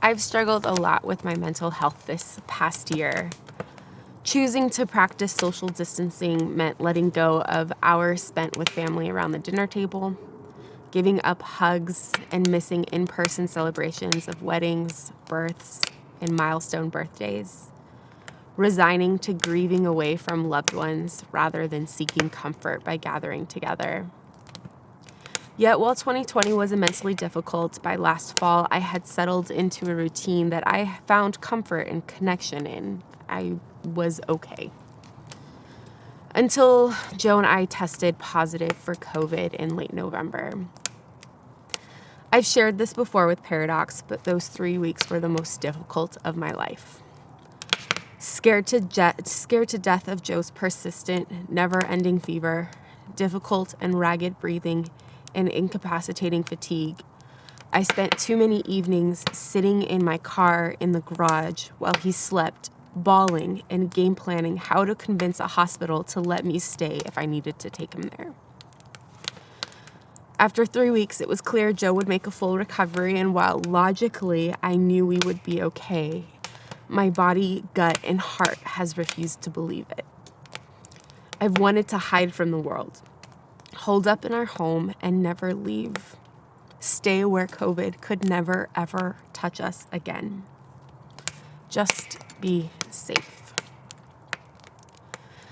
I've struggled a lot with my mental health this past year. Choosing to practice social distancing meant letting go of hours spent with family around the dinner table, giving up hugs and missing in-person celebrations of weddings, births, and milestone birthdays, resigning to grieving away from loved ones rather than seeking comfort by gathering together. Yet while 2020 was immensely difficult, by last fall I had settled into a routine that I found comfort and connection in. I was okay. Until Joe and I tested positive for COVID in late November. I've shared this before with Paradox, but those 3 weeks were the most difficult of my life. Scared to death of Joe's persistent, never-ending fever, difficult and ragged breathing, and incapacitating fatigue, I spent too many evenings sitting in my car in the garage while he slept, bawling and game planning how to convince a hospital to let me stay if I needed to take him there. After 3 weeks, it was clear Joe would make a full recovery, and while logically I knew we would be okay, my body, gut, and heart has refused to believe it. I've wanted to hide from the world, hold up in our home and never leave, stay where COVID could never, ever touch us again. Just be safe.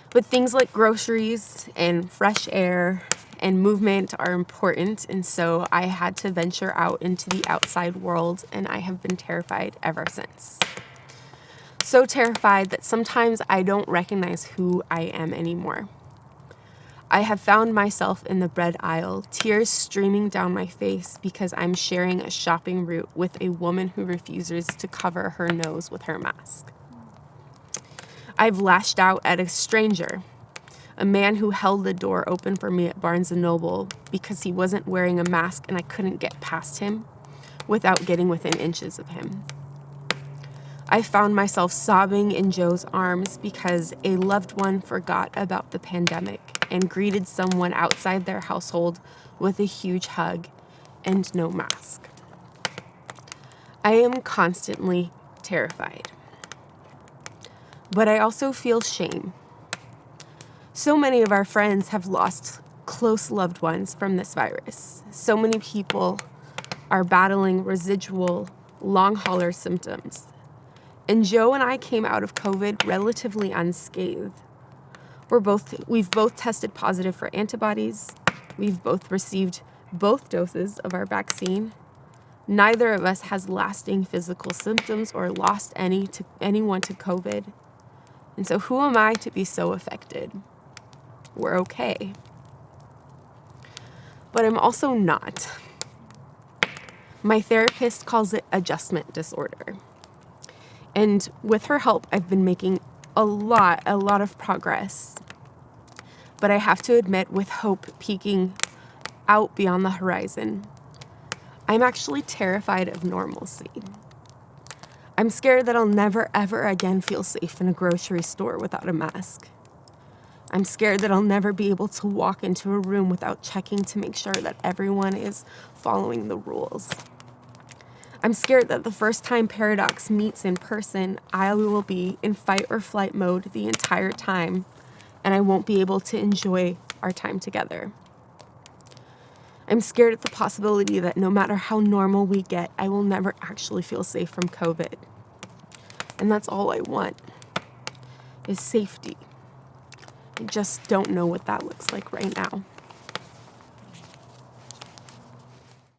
But things like groceries and fresh air and movement are important, and so I had to venture out into the outside world, and I have been terrified ever since. So terrified that sometimes I don't recognize who I am anymore. I have found myself in the bread aisle, tears streaming down my face because I'm sharing a shopping route with a woman who refuses to cover her nose with her mask. I've lashed out at a stranger, a man who held the door open for me at Barnes & Noble because he wasn't wearing a mask and I couldn't get past him without getting within inches of him. I found myself sobbing in Joe's arms because a loved one forgot about the pandemic and greeted someone outside their household with a huge hug and no mask. I am constantly terrified. But I also feel shame. So many of our friends have lost close loved ones from this virus. So many people are battling residual long hauler symptoms. And Joe and I came out of COVID relatively unscathed. We've both tested positive for antibodies. We've both received both doses of our vaccine. Neither of us has lasting physical symptoms or lost anyone to COVID. And so who am I to be so affected? We're okay. But I'm also not. My therapist calls it adjustment disorder. And with her help, I've been making a lot of progress. But I have to admit, with hope peeking out beyond the horizon, I'm actually terrified of normalcy. I'm scared that I'll never, ever again feel safe in a grocery store without a mask. I'm scared that I'll never be able to walk into a room without checking to make sure that everyone is following the rules. I'm scared that the first time Paradox meets in person, I will be in fight or flight mode the entire time, and I won't be able to enjoy our time together. I'm scared at the possibility that no matter how normal we get, I will never actually feel safe from COVID. And that's all I want, is safety. I just don't know what that looks like right now.